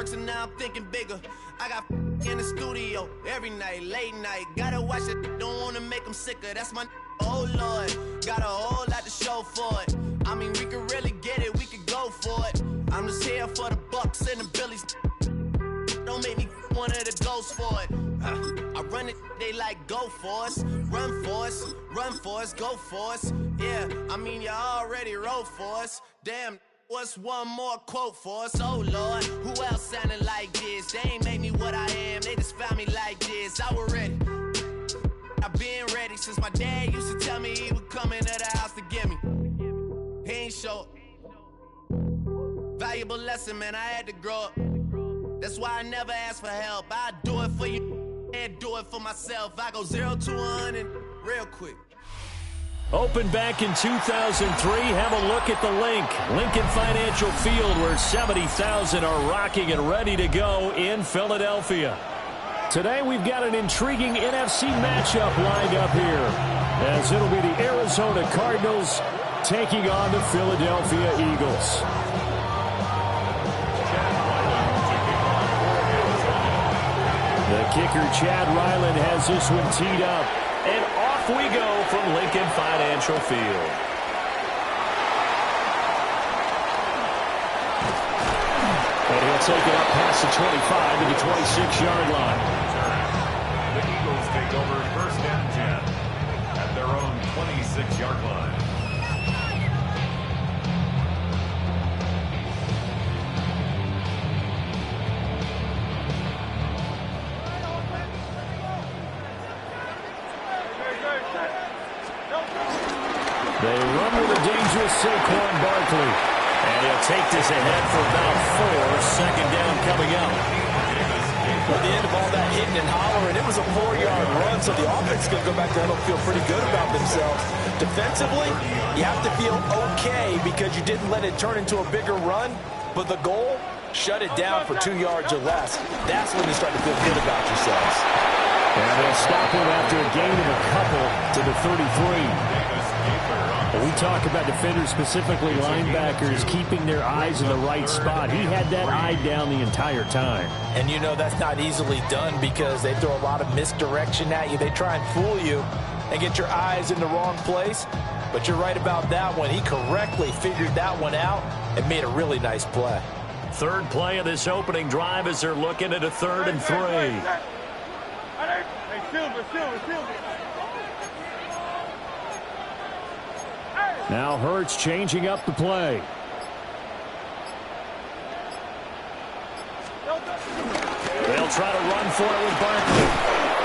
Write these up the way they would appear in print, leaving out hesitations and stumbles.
works and now I'm thinking bigger. I got in the studio every night, late night. Gotta watch it, don't wanna make them sicker. That's my oh Lord. Got a whole lot to show for it. I mean, we could really get it, we could go for it. I'm just here for the Bucks and the Billies. Don't make me one of the ghosts for it. I run it, they like go for us. Run for us, go for us. Yeah, I mean, you already wrote for us. Damn, what's one more quote for us? Oh Lord, who else sounding like this? They ain't made me what I am, they just found me like this. I was ready. I've been ready since my dad used to tell me he would come into the house to get me. He ain't show up. Valuable lesson, man, I had to grow up. That's why I never ask for help. I do it for you and do it for myself. I go 0 to 100 real quick. Opened back in 2003. Have a look at the Lincoln Financial Field, where 70,000 are rocking and ready to go in Philadelphia. Today we've got an intriguing NFC matchup lined up here, as it'll be the Arizona Cardinals taking on the Philadelphia Eagles. The kicker, Chad Ryland, has this one teed up. And off we go from Lincoln Financial Field. And he'll take it up past the 25 to the 26-yard line. The Eagles take over first and 10 at their own 26-yard line. They run with a dangerous Saquon Barkley. And he'll take this ahead for about 4. Second down coming up. At the end of all that hitting and hollering, it was a 4-yard run, so the offense is going to go back there and feel pretty good about themselves. Defensively, you have to feel okay because you didn't let it turn into a bigger run, but the goal, shut it down for 2 yards or less. That's when you start to feel good about yourselves. And they'll stop him after a gain of a couple to the 33. We talk about defenders, specifically linebackers, keeping their eyes in the right spot. He had that eye down the entire time. And you know that's not easily done because they throw a lot of misdirection at you. They try and fool you and get your eyes in the wrong place. But you're right about that one. He correctly figured that one out and made a really nice play. Third play of this opening drive as they're looking at a 3rd and 3. Now Hurts changing up the play. They'll try to run for it with Barkley.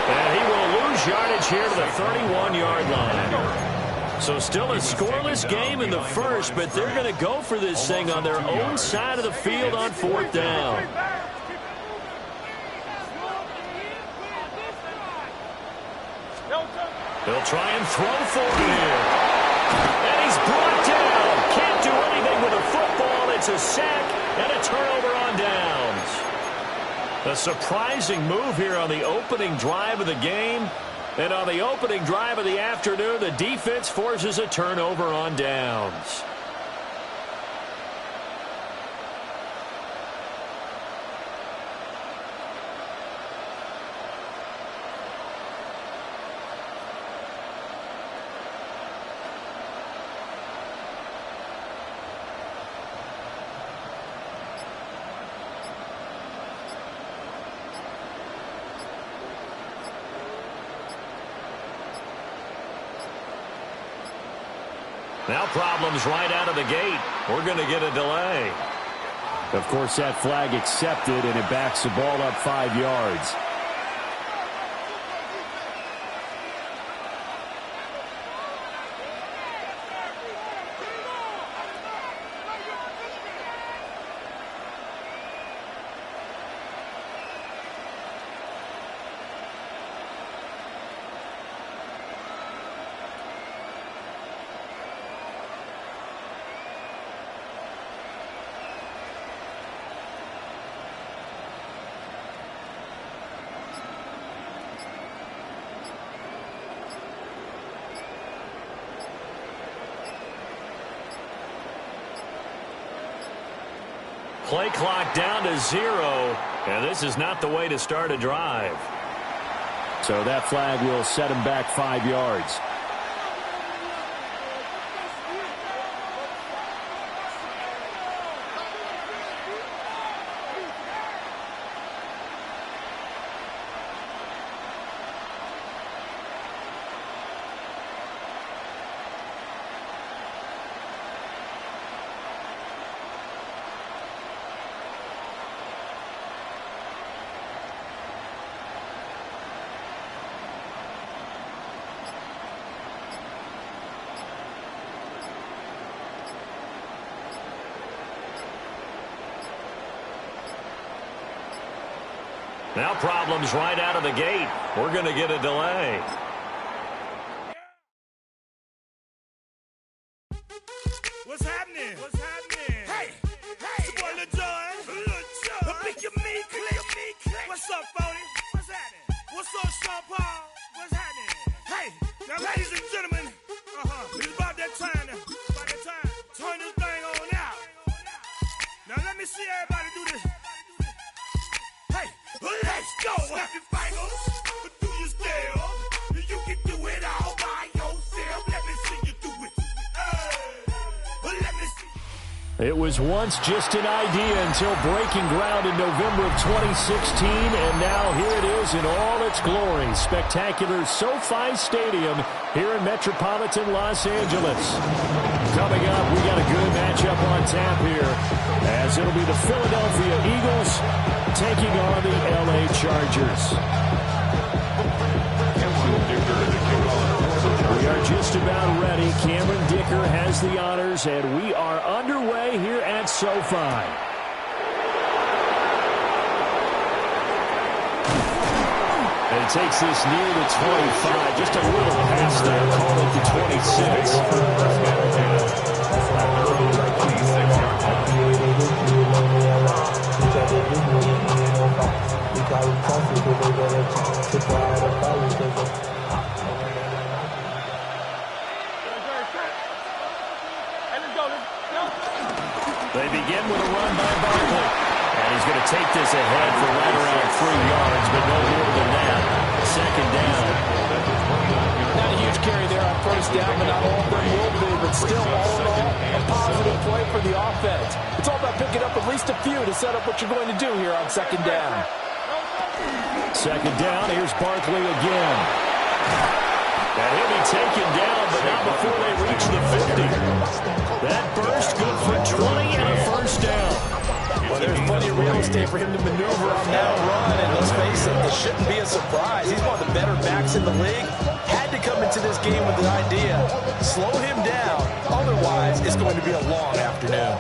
And he will lose yardage here to the 31-yard line. So still a scoreless game in the first, but they're going to go for this thing on their own side of the field on 4th down. They'll try and throw for it here. And he's brought down. Can't do anything with the football. It's a sack and a turnover on downs. A surprising move here on the opening drive of the game. And on the opening drive of the afternoon, the defense forces a turnover on downs. Now problems right out of the gate. We're going to get a delay. Of course, that flag accepted, and it backs the ball up 5 yards. Play clock down to 0, and this is not the way to start a drive. So that flag will set him back 5 yards. Now problems right out of the gate. We're going to get a delay. What's happening? What's happening? Hey, it's your boy Lil Jon. Pick your meat, click. What's up, Phony? What's happening? What's up, Sean Paul? What's happening? Hey, now ladies and gentlemen, it's about that time now. About that time. Turn this thing on out. Now let me see everybody do this. Let's go! Snap your fingers, but do you still? You can do it all by yourself. Let me see you do it. Let me see. It was once just an idea until breaking ground in November of 2016, and now here it is in all its glory. Spectacular SoFi Stadium here in metropolitan Los Angeles. Coming up, we got a good matchup on tap here, as it'll be the Philadelphia Eagles taking on the LA Chargers. We are just about ready. Cameron Dicker has the honors, and we are underway here at SoFi. And it takes this near the 25, just a little past there, call it They begin with a run by Barkley. And he's going to take this ahead for right around 3 yards, but no more than that. Second down. Not a huge carry there on first down, but not all of them will be. But still, all in all, a positive play for the offense. It's all about picking up at least a few to set up what you're going to do here on second down. Second down, here's Barkley again. And he'll be taken down, but not before they reach the 50. That burst good for 20 and a first down. Well, there's plenty of real estate for him to maneuver on that run, and let's face it, this shouldn't be a surprise. He's one of the better backs in the league. Had to come into this game with the idea, slow him down, otherwise it's going to be a long afternoon.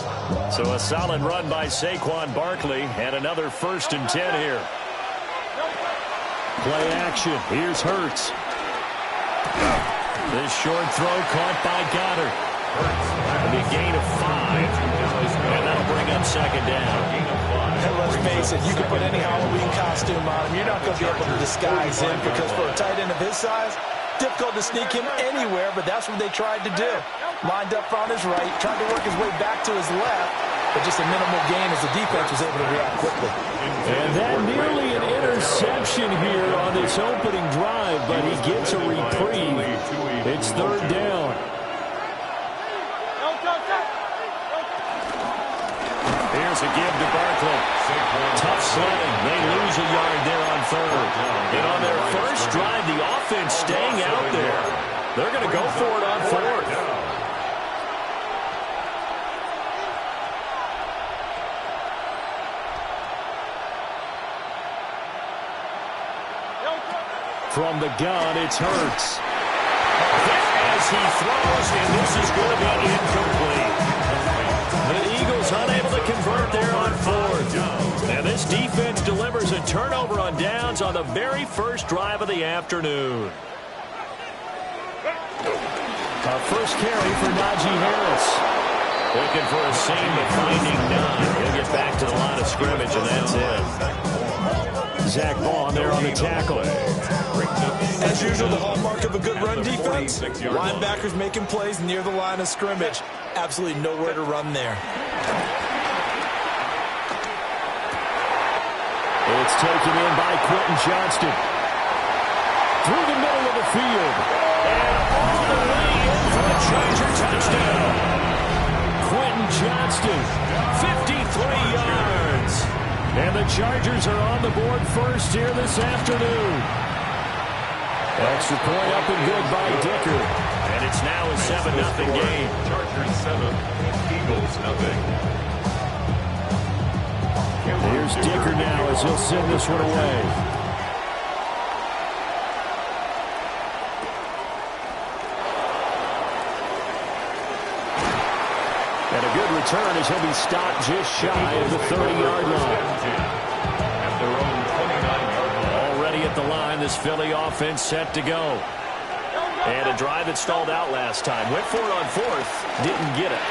So a solid run by Saquon Barkley, and another 1st and 10 here. Play action, here's Hurts. This short throw caught by Goddard. A big gain of 5, and that'll bring up second down. And let's face it, you can put any Halloween costume on him. You're not going to be able to disguise him because for a tight end of his size, difficult to sneak him anywhere, but that's what they tried to do. Lined up on his right, tried to work his way back to his left, but just a minimal gain as the defense was able to react quickly. And that nearly an interception here on this opening drive, but he gets a reprieve. It's third down. Here's a give to Barkley. Tough sledding. They lose a yard there on third. And on their first drive, the offense staying out there. They're going to go for it on fourth. From the gun, it's Hurts. As he throws, and this is going to be incomplete. The Eagles unable to convert there on fourth. And this defense delivers a turnover on downs on the very first drive of the afternoon. Our first carry for Najee Harris. Looking for a seam, but finding none. He'll get back to the line of scrimmage, and that's it. Zach Vaughn there on the tackle. As usual, the hallmark of a good run defense, linebackers making plays near the line of scrimmage. Absolutely nowhere to run there. It's taken in by Quentin Johnston. Through the middle of the field. And all the way in for the Charger touchdown. Quentin Johnston, 53 yards. And the Chargers are on the board first here this afternoon. Extra point up and good by Dicker. And it's now a 7-0 game. Chargers 7, Eagles 0. Here's Dicker now as he'll send this one away. And a good return as he'll be stopped just shy of the 30-yard line. At their own 29-yard line. Already at the line, this Philly offense set to go. And a drive that stalled out last time. Went for it on fourth, didn't get it.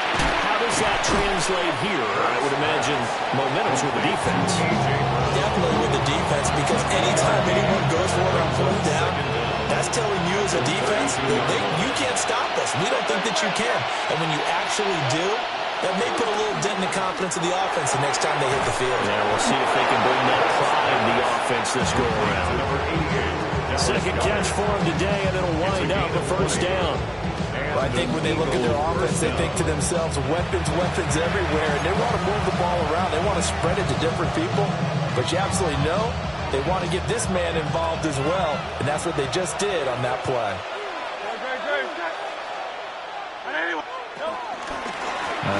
How does that translate here? I would imagine momentum's with the defense. Definitely with the defense, because anytime anyone goes for it on fourth down, that's telling you as a defense, you can't stop us. We don't think that you can. And when you actually do, that may put a little dent in the confidence of the offense the next time they hit the field. Yeah, we'll see if they can bring that pride in the offense this go-around. Second catch for him today, and it'll wind up a first down. Well, I think when they look at their offense, they think to themselves, weapons everywhere, and they want to move the ball around. They want to spread it to different people, but you absolutely know they want to get this man involved as well, and that's what they just did on that play.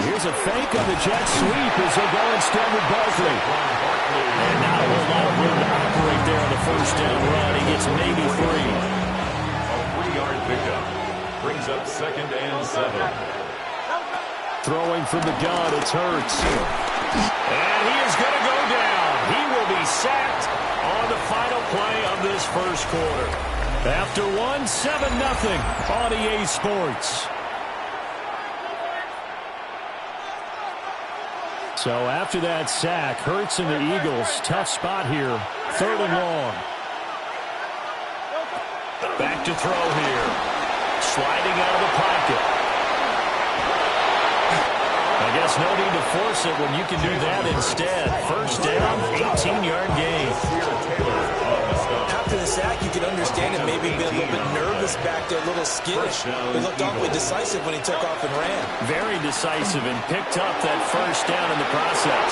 Here's a fake on the jet sweep as he'll go instead with Barkley. And not a whole lot of room to operate there on the first down run. He gets maybe 3. A 3-yard pickup brings up 2nd and 7. Throwing from the gun, it's Hurts. And he is going to go down. He will be sacked on the final play of this first quarter. After 7-0 on EA Sports. So after that sack, Hurts and the Eagles, tough spot here, 3rd and long. Back to throw here. Sliding out of the pocket. I guess no need to force it when you can do that instead. First down, 18-yard gain. After the sack, you can understand it maybe being a little bit nervous back there, a little skittish. He looked awfully decisive when he took off and ran. Very decisive and picked up that first down in the process.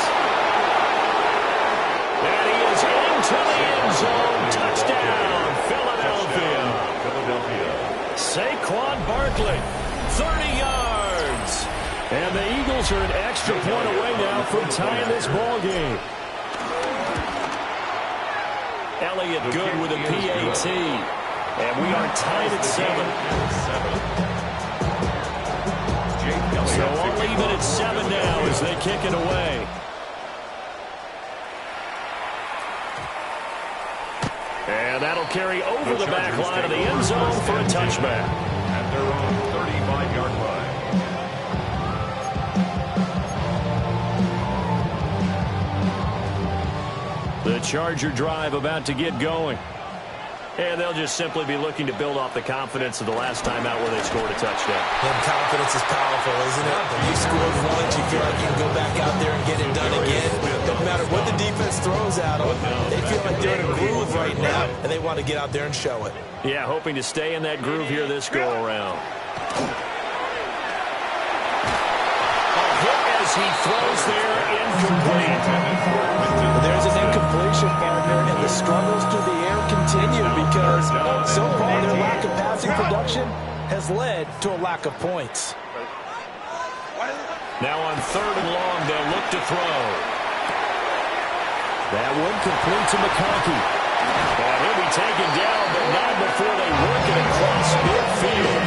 And he is into the end zone. Touchdown, Philadelphia. Saquon Barkley, 30 yards. And the Eagles are an extra point away now from tying this ball game. Elliott good with a PAT. And we are tied at 7. So all even at 7 now as they kick it away. And that'll carry over the back line of the end zone for a touchback. At their own 35-yard line. The Charger drive about to get going. And they'll just simply be looking to build off the confidence of the last time out where they scored a touchdown. And confidence is powerful, isn't it? When you scored once, you feel like you can go back out there and get it done again. No matter what the defense throws at them, they feel like they're in a groove right now, and they want to get out there and show it. Yeah, hoping to stay in that groove here this go-around. A hit as he throws there, incomplete. There's an incompletion, partner, and the struggles through the air continue because so far their lack of passing production has led to a lack of points. Now on 3rd and long, they'll look to throw. That one complete to McConkey. And he'll be taken down, but not before they work it across midfield.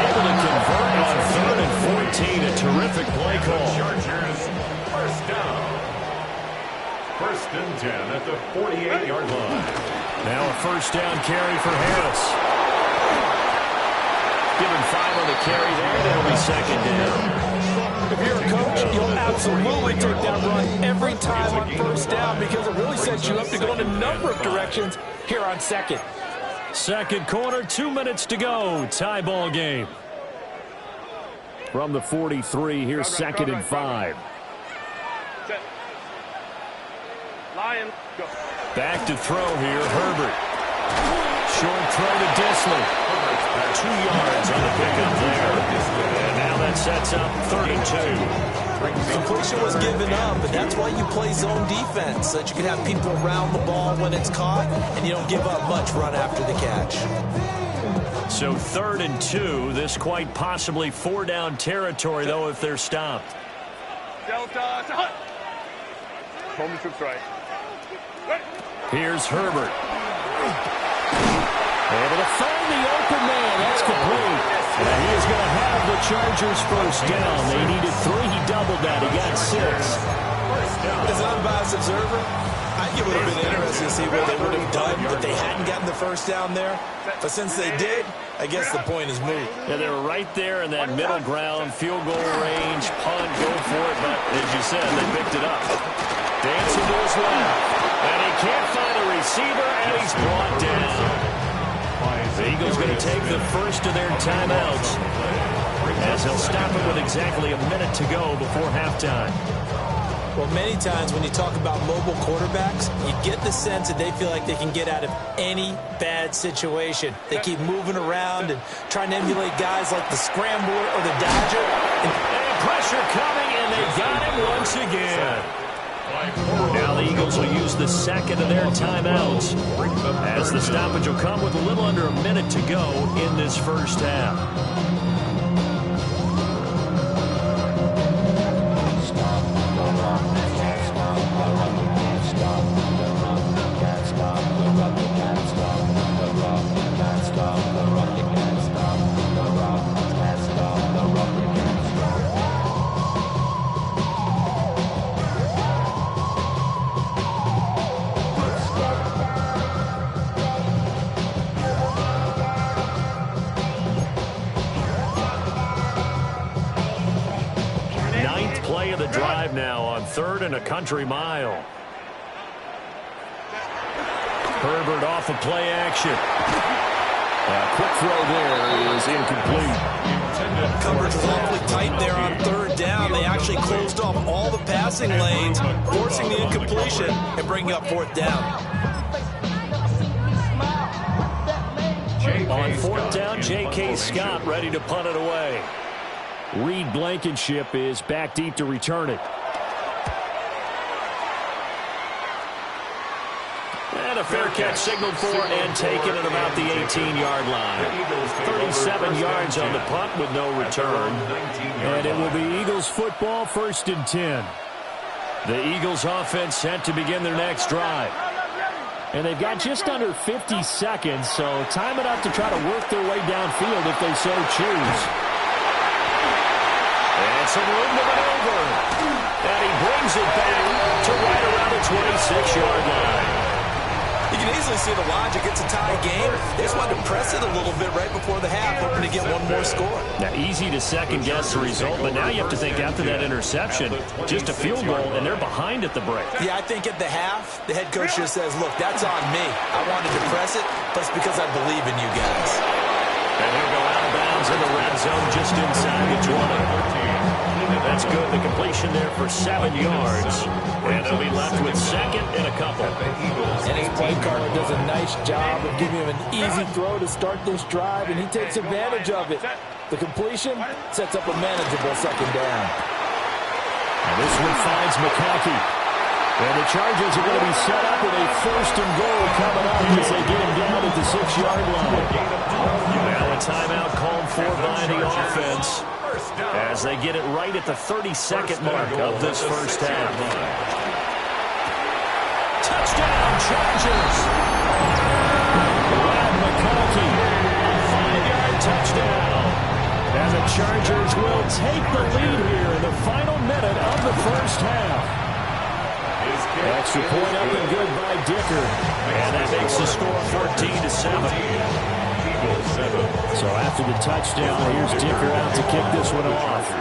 Able to convert on 3rd and 14. A terrific play call. Chargers first down. 1st and 10 at the 48-yard line. Now a first down carry for Harris. Give him 5 on the carry there. That'll be 2nd down. If you're a coach, you'll absolutely take that run every time on 1st down because it really sets you up to go in a number of directions here on 2nd. Second quarter, 2 minutes to go. Tie ball game. From the 43, here's 2nd and 5. Line Back to throw here, Herbert. Short throw to Disley. 2 yards on the pickup there. And now that sets up 3rd and 2. Completion was given up, and that's why you play zone defense, so that you can have people around the ball when it's caught, and you don't give up much run after the catch. So 3rd and 2. This quite possibly 4-down territory, though, if they're stopped. Here's Herbert. Able to find the open man. That's complete. And he is going to have the Chargers first down. They needed 3. He doubled that. He got 6. As an unbiased observer, I think it would have been interesting to see what they would have done if they hadn't gotten the first down there. But since they did, I guess the point is moot. Yeah, they were right there in that middle ground, field goal range, punt, go for it. But as you said, they picked it up. Dancing to his left. And he can't find a receiver, and he's brought down. The Eagles going to take the first of their timeouts, as they'll stop it with exactly a minute to go before halftime. Well, many times when you talk about mobile quarterbacks, you get the sense that they feel like they can get out of any bad situation. They keep moving around and trying to emulate guys like the scrambler or the dodger. And pressure coming, and they got him once again. Now the Eagles will use the second of their timeouts, as the stoppage will come with a little under a minute to go in this first half. Now on 3rd and a country mile. Herbert off of play action. Quick throw there is incomplete. Coverage was awfully tight there on 3rd down. They actually closed off all the passing lanes, forcing the incompletion and bringing up 4th down. On 4th down, J.K. Scott ready to punt it away. Reed Blankenship is back deep to return it. And a fair catch signaled for and taken at about the 18-yard line. 37 yards on the punt with no return. And it will be Eagles football, 1st and 10. The Eagles offense set to begin their next drive. And they've got just under 50 seconds, so time enough to try to work their way downfield if they so choose. And some room to maneuver. And he brings it back to right around the 26-yard line. You can easily see the logic. It's a tie game. They just wanted to press it a little bit right before the half, hoping to get one more score. Now, easy to second-guess the result, but now you have to think after that interception, just a field goal, and they're behind at the break. Yeah, I think at the half, the head coach just says, look, that's on me. I wanted to press it, but it's because I believe in you guys. And he'll go out of bounds in the red zone just inside the 20. That's good. The completion there for 7 yards. And they'll be left with 2nd and a couple. And his play caller does a nice job of giving him an easy throw to start this drive, and he takes advantage of it. The completion sets up a manageable 2nd down. And this one finds McConkey. And the Chargers are going to be set up with a 1st and goal coming up as they get him down at the 6-yard line. Now a timeout called for by the offense, as they get it right at the 32nd mark of this first half. Touchdown, Chargers! Brad McConkey, a 5-yard touchdown. And the Chargers will take the lead here in the final minute of the first half. Extra point up and good by Dicker. And that makes the score 14-7. So after the touchdown, here's Dicker out to kick this one off.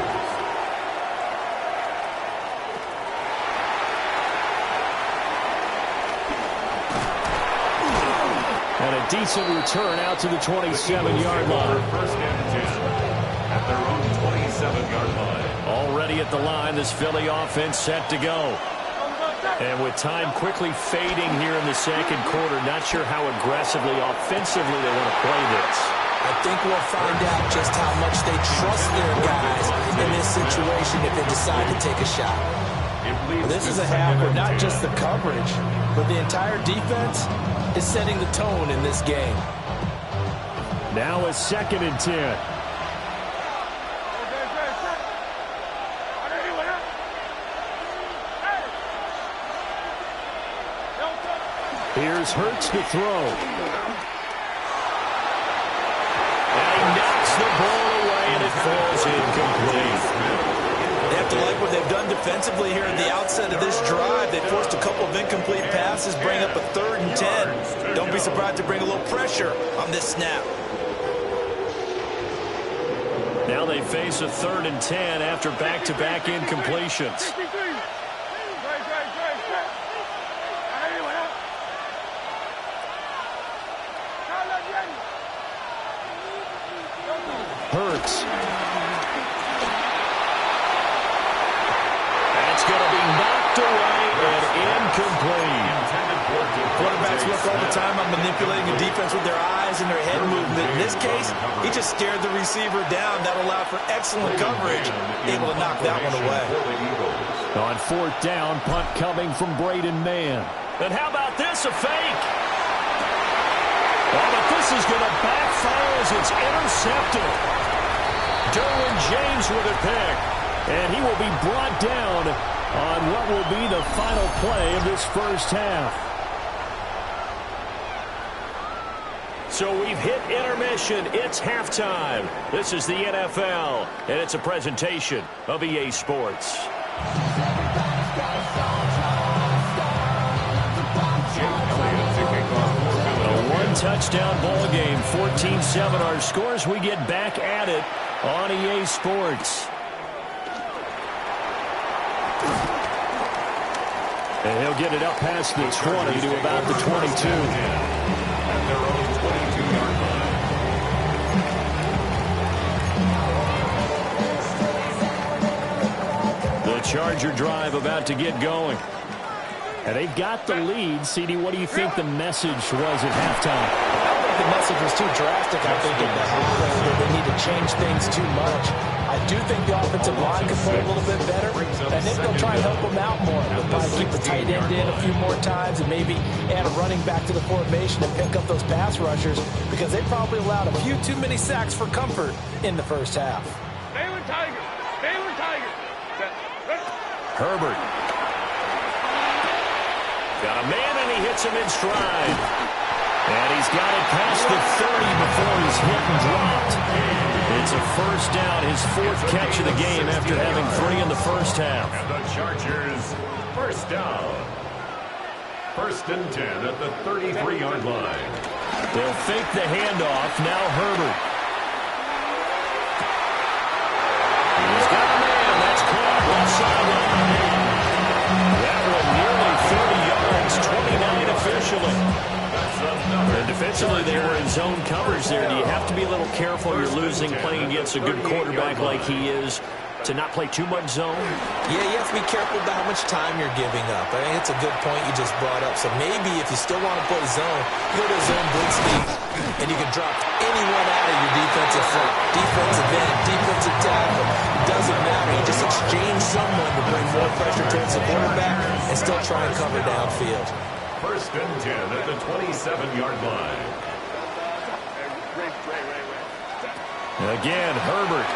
And a decent return out to the 27-yard line. 1st and 10 at their own 27-yard line. Already at the line, this Philly offense set to go. And with time quickly fading here in the second quarter, not sure how aggressively, offensively they want to play this. I think we'll find out just how much they trust their guys in this situation if they decide to take a shot. Well, this is a half where not just the coverage, but the entire defense is setting the tone in this game. Now a 2nd and 10. Here's Hurts to throw. And he knocks the ball away, and it falls incomplete. They have to like what they've done defensively here at the outset of this drive. They forced a couple of incomplete passes, bring up a 3rd and 10. Don't be surprised to bring a little pressure on this snap. Now they face a 3rd and 10 after back-to-back incompletions. Hurts. That's going to be knocked away and incomplete. Quarterbacks work all the time on manipulating a defense with their eyes and their head movement. In this case, he just stared the receiver down. That allowed for excellent coverage. Able to knock that one away. On 4th down, punt coming from Braden Mann. And how about this, a fake? Oh, but this is going to backfire as it's intercepted. Derwin James with a pick. And he will be brought down on what will be the final play of this first half. So we've hit intermission. It's halftime. This is the NFL, and it's a presentation of EA Sports. A one-touchdown ball game, 14-7 our scores. We get back at it on EA Sports. And he'll get it up past the 20 to about the 22. At their own 22-yard line. The Charger drive about to get going. And they've got the lead. CD, what do you think the message was at halftime? I don't think the message was too drastic. I think at the half that they need to change things too much. I do think the offensive line can play a little bit better. I think they'll try and help them out more. They'll probably keep the tight end in a few more times and maybe add a running back to the formation and pick up those pass rushers because they probably allowed a few too many sacks for comfort in the first half. Baylor Tiger. Baylor Tiger. Herbert. Got a man, and he hits him in stride. And he's got it past the 30 before he's hit and dropped. It's a first down, his 4th catch of the game after having 3 in the first half. And the Chargers, first down. 1st and 10 at the 33-yard line. They'll fake the handoff. Now Herbert. He's got a man. That's caught left sideline. That one nearly 30 yards, 29 officially. And defensively, they were in zone coverage there. Do you have to be a little careful? You're losing playing against a good quarterback like he is to not play too much zone? Yeah, you have to be careful about how much time you're giving up. I think it's a good point you just brought up. So maybe if you still want to play zone, you go to zone blitz scheme, and you can drop anyone out of your defensive front. Defensive end, defensive tackle. It doesn't matter. You just exchange someone to bring more pressure towards the quarterback and still try and cover downfield. 1st and 10 at the 27-yard line. Again, Herbert.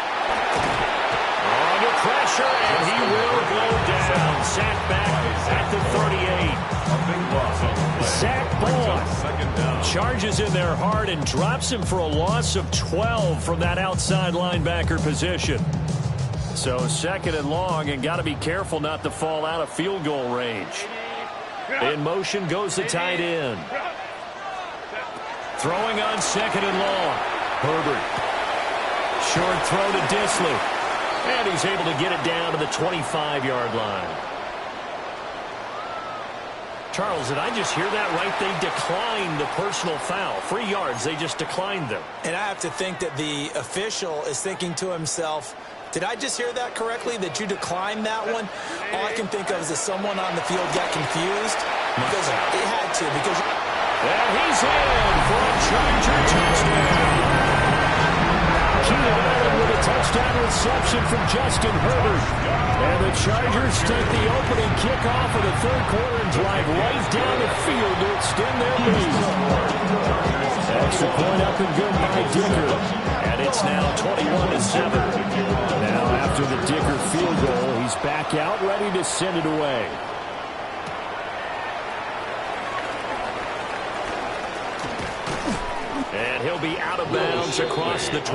Under pressure, and he will go down. Sack back at the 38. Sack ball. Charges in there hard and drops him for a loss of 12 from that outside linebacker position. So 2nd and long, and got to be careful not to fall out of field goal range. In motion goes the tight end. Throwing on 2nd and long. Herbert. Short throw to Disley. And he's able to get it down to the 25-yard line. Charles, did I just hear that right? They declined the personal foul. 3 yards, they just declined them. And I have to think that the official is thinking to himself, Did I just hear that correctly, that you declined that one? All I can think of is that someone on the field got confused because they had to. And he's in for a Charger touchdown. Keenan Allen with a touchdown reception from Justin Herbert. And the Chargers take the opening kickoff of the third quarter and drive right down the field to extend their lead. Extra point up and good by Dicker. And it's now 21-7. Now after the Dicker field goal, he's back out ready to send it away. And he'll be out of bounds across the 25.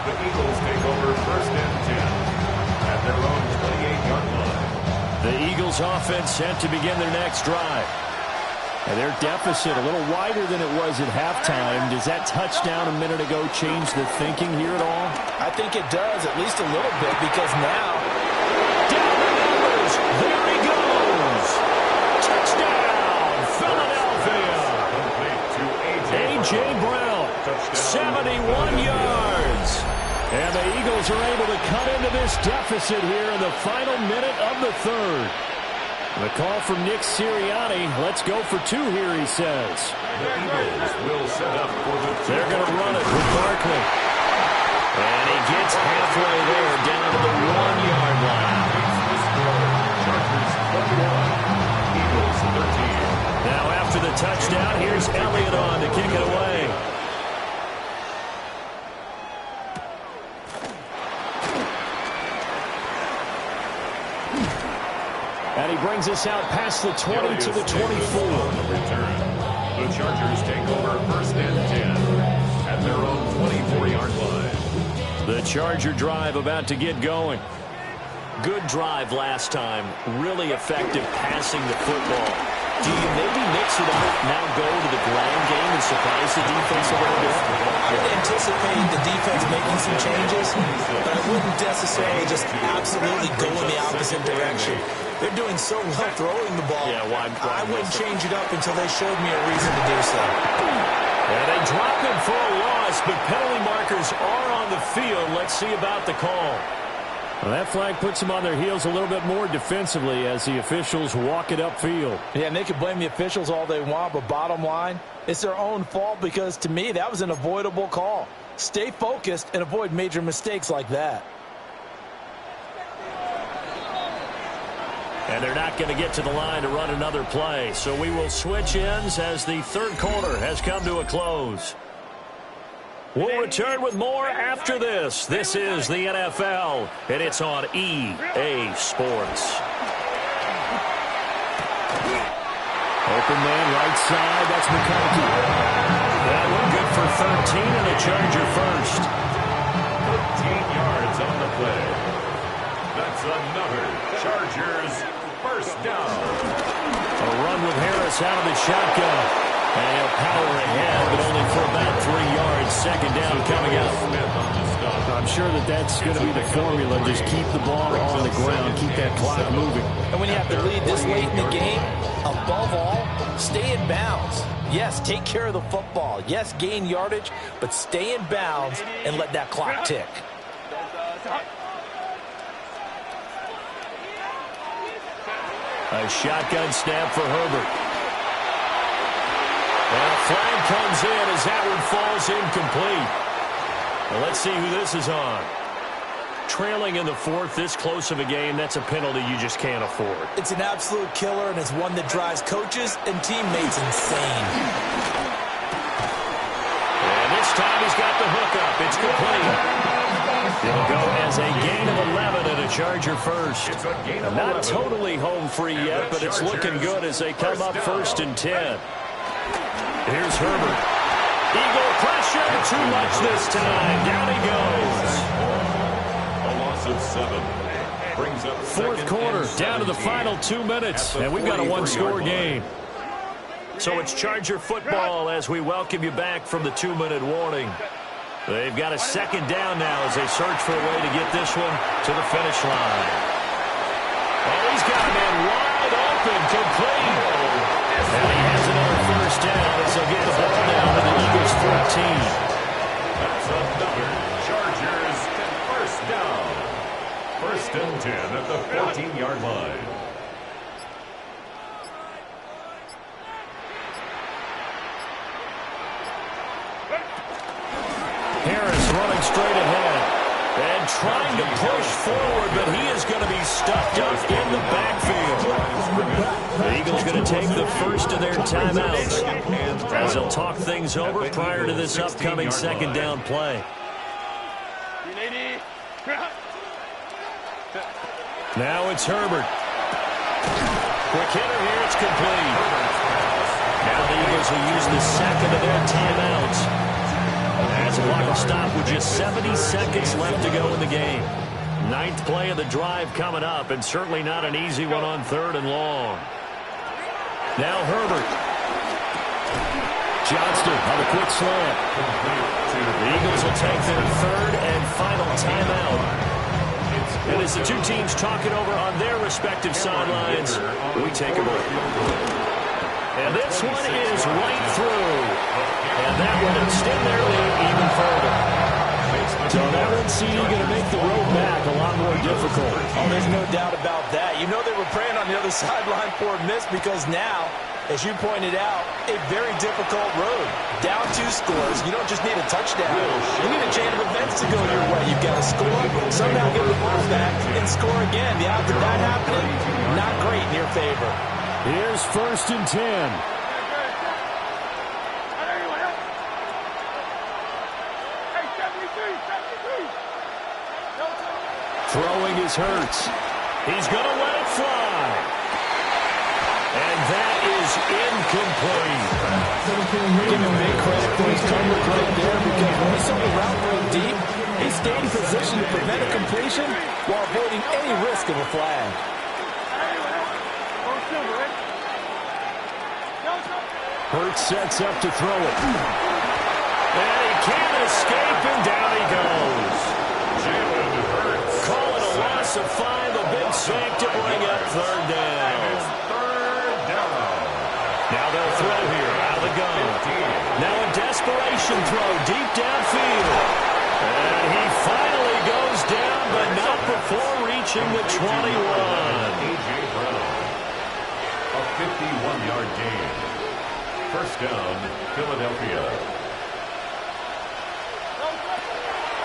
The Eagles take over first and 10 at their own 28-yard line. The Eagles offense set to begin their next drive. And their deficit a little wider than it was at halftime. Does that touchdown a minute ago change the thinking here at all? I think it does, at least a little bit, because now... Down the numbers! There he goes! Touchdown, Philadelphia! A.J. Brown, 71 yards. And the Eagles are able to cut into this deficit here in the final minute of the third. The call from Nick Sirianni. Let's go for two here, he says. The Eagles will set up for the... They're going to run it with Barkley. And he gets halfway there, down to the 1-yard line. Chargers 21, Eagles 13. Now after the touchdown, here's Elliott on to kick it away. And he brings us out past the 20 to the 24. The Chargers take over first and 10 at their own 24-yard line. The Charger drive about to get going. Good drive last time. Really effective passing the football. Do you maybe mix it up, now go to the ground game and surprise the defense a little bit? I'd anticipate the defense making some changes, but I wouldn't necessarily just absolutely go in the opposite direction. They're doing so well throwing the ball. Yeah, I wouldn't change it up until they showed me a reason to do so. And they drop him for a loss, but penalty markers are on the field. Let's see about the call. Well, that flag puts them on their heels a little bit more defensively as the officials walk it upfield. Yeah, and they can blame the officials all they want, but bottom line, it's their own fault because, to me, that was an avoidable call. Stay focused and avoid major mistakes like that. And they're not going to get to the line to run another play. So we will switch ends as the third quarter has come to a close. We'll return with more after this. This is the NFL, and it's on EA Sports. Open man, right side. That's McCarthy. That one good for 13 and a Charger first. 13 yards on the play. That's another Chargers first down. A run with Harris out of the shotgun. And he'll power ahead, but only for about 3 yards. Second down coming up. I'm sure that's going to be the formula. Just keep the ball on the ground. Keep that clock moving. And when you have to lead this late in the game, above all, stay in bounds. Yes, take care of the football. Yes, gain yardage, but stay in bounds and let that clock tick. A shotgun snap for Herbert. And a flag comes in as that one falls incomplete. Well, let's see who this is on. Trailing in the fourth, this close of a game, that's a penalty you just can't afford. It's an absolute killer, and it's one that drives coaches and teammates insane. And this time he's got the hook up. It's complete. It'll go as a gain of 11 and a Charger first. Not totally home free yet, but it's looking good as they come up first and 10. Here's Herbert. Eagle pressure. Too much this time. Down he goes. A loss of 7. Brings up Fourth quarter, down to the final 2 minutes, and we've got a one-score game. So it's Charger football as we welcome you back from the 2-minute warning. They've got a second down now as they search for a way to get this one to the finish line. Oh, he's got a man wide open, complete. And he has another first down as they'll get the ball down to the Eagles 14. That's another Chargers first down. 10 at the 14-yard line. Harris running straight ahead and trying to push forward, but he is going to be stuffed up in the backfield. The Eagles going to take the first of their timeouts as they'll talk things over prior to this upcoming second down play. Now it's Herbert. Quick hitter here, it's complete. Now the Eagles will use the second of their timeouts as the clock will stop with just 70 seconds left to go in the game. Ninth play of the drive coming up, and certainly not an easy one on 3rd and long. Now Herbert. Johnston on a quick slant. The Eagles will take their 3rd and final timeout. And as the two teams talk it over on their respective sidelines, we take a break. And this one is right through. And that will extend their lead even further. So that NCD going to make the road back a lot more difficult. Oh, there's no doubt about that. You know they were praying on the other sideline for a miss because now, as you pointed out, a very difficult road. Down 2 scores. You don't just need a touchdown. You need a chain of events to go your way. You've got to score, somehow get the ball back, and score again. The odds of that happening, not great in your favor. Here's 1st and 10. Throwing is Hurts. He's going to let it fly. And that is incomplete. Give him big credit for his coverage right there because when he saw the route going deep, he stayed in position to prevent a completion while avoiding any risk of a flag. Hurts sets up to throw it. And he can't escape, and down he goes. Call it a loss of 5, a big sack to bring up 3rd down. Now they'll throw here out of the gun. Now a desperation throw deep downfield. And he finally goes down, but not before reaching the 21. A.J. Brown, a 51-yard gain. First down, Philadelphia.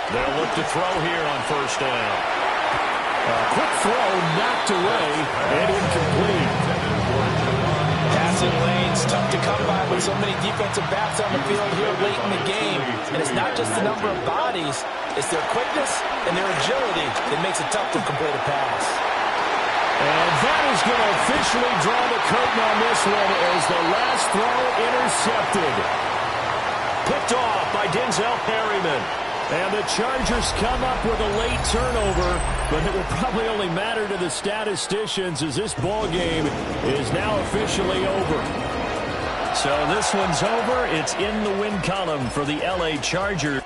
They'll look to throw here on 1st down. A quick throw knocked away and incomplete. Passing lanes tough to come by with so many defensive backs on the field here late in the game. And it's not just the number of bodies, it's their quickness and their agility that makes it tough to complete a pass. And that is going to officially draw the curtain on this one as the last throw intercepted. Picked off by Denzel Perryman. And the Chargers come up with a late turnover, but it will probably only matter to the statisticians as this ball game is now officially over. So this one's over. It's in the win column for the LA Chargers.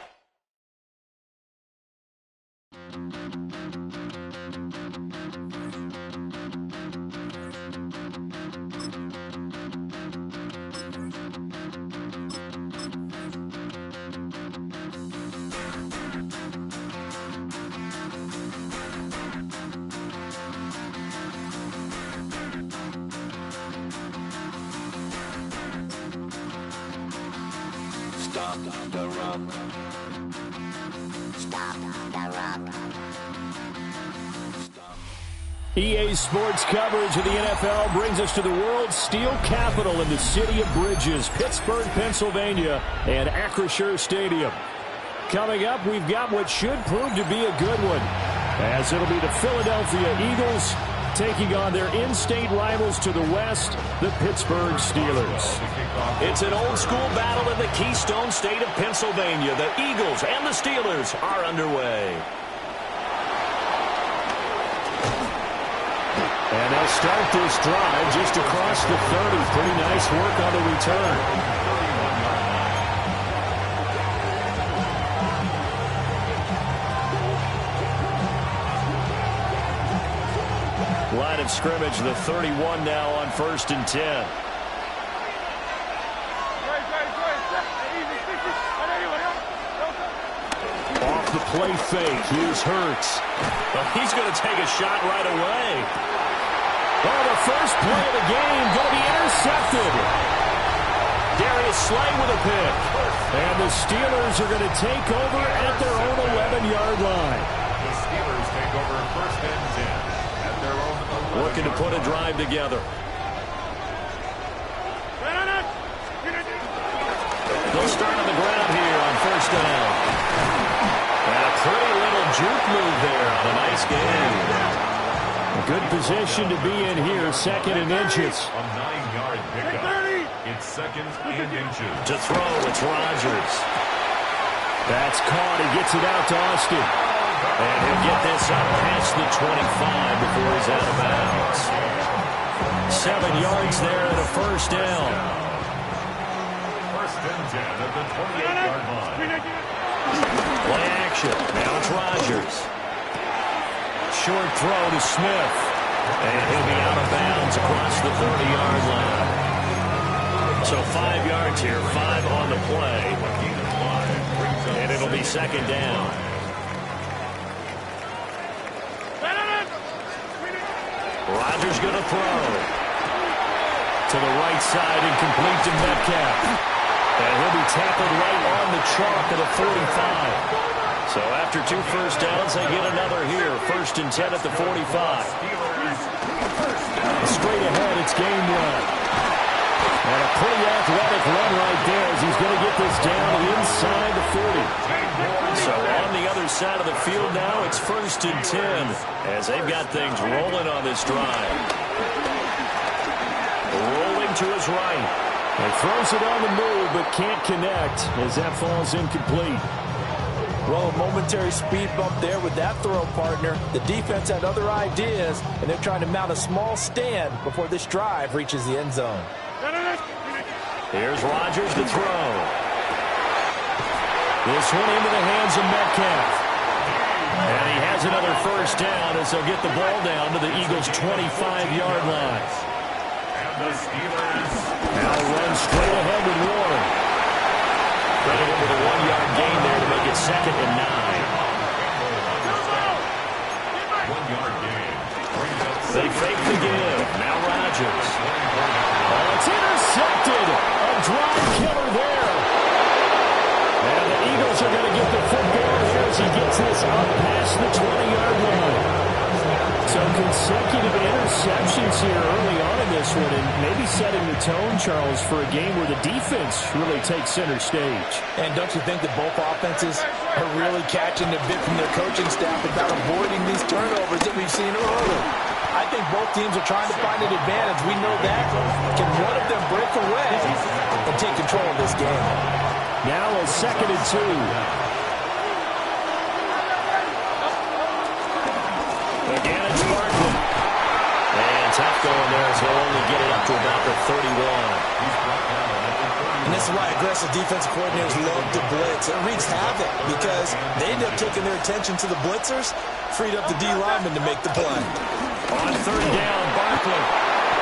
Stop the run. Stop the run. EA Sports coverage of the NFL brings us to the world's steel capital in the city of Bridges, Pittsburgh, Pennsylvania, and Acrisure Stadium. Coming up, we've got what should prove to be a good one, as it'll be the Philadelphia Eagles taking on their in-state rivals to the west, the Pittsburgh Steelers. It's an old-school battle in the Keystone State of Pennsylvania. The Eagles and the Steelers are underway. And they'll start this drive just across the 30. Pretty nice work on the return. Line of scrimmage, the 31 now on 1st and 10. Off the play fake. Here's Hurts. Well, he's going to take a shot right away. Oh, the first play of the game going to be intercepted. Darius Slay with a pick. And the Steelers are going to take over at their own 11-yard line. The Steelers take over first and 10 at their own 11-yard line. Looking to put a drive together. They'll start on the ground here on first down. And a pretty little juke move there on a nice game. A good position to be in here, second and inches. A 9-yard pickup. It's second and inches. To throw, it's Rodgers. That's caught. He gets it out to Austin. And he'll get this up past the 25 before he's out of bounds. 7 yards there and a first down. First and 10 at the 28-yard line. Play action. Now it's Rodgers. Short throw to Smith. And he'll be out of bounds across the 30-yard line. So 5 yards here, 5 on the play. And it'll be second down. Rodgers going to throw. To the right side and complete to Metcalf. And he'll be tackled right on the chalk at the 45. So after 2 first downs, they get another here. First and 10 at the 45. Straight ahead, it's game run. And a pretty athletic run right there as he's going to get this down inside the 40. So on the other side of the field now, it's first and 10 as they've got things rolling on this drive. Rolling to his right. And throws it on the move, but can't connect as that falls incomplete. Well, a momentary speed bump there with that throw, partner. The defense had other ideas, and they're trying to mount a small stand before this drive reaches the end zone. Here's Rodgers to throw. This one into the hands of Metcalf. And he has another first down as they'll get the ball down to the Eagles' 25-yard line. The Steelers now run straight ahead with Warren. Credited with a 1-yard gain there to make it second and 9. 1-yard gain. They fake the give. Now Rodgers. Oh, it's intercepted. A drive killer there. And the Eagles are going to get the football here as he gets this up past the 20-yard line. So consecutive interceptions here early on in this one, and maybe setting the tone, Charles, for a game where the defense really takes center stage. And don't you think that both offenses are really catching a bit from their coaching staff about avoiding these turnovers that we've seen early? I think both teams are trying to find an advantage. We know that. Can one of them break away and take control of this game? Now a second and 2. Again, it's Barkley. And tough going there as he'll only get it up to about the 31. And this is why aggressive defensive coordinators love to blitz. It wreaks havoc because they end up taking their attention to the blitzers, freed up the D lineman to make the play. On third down, Barkley.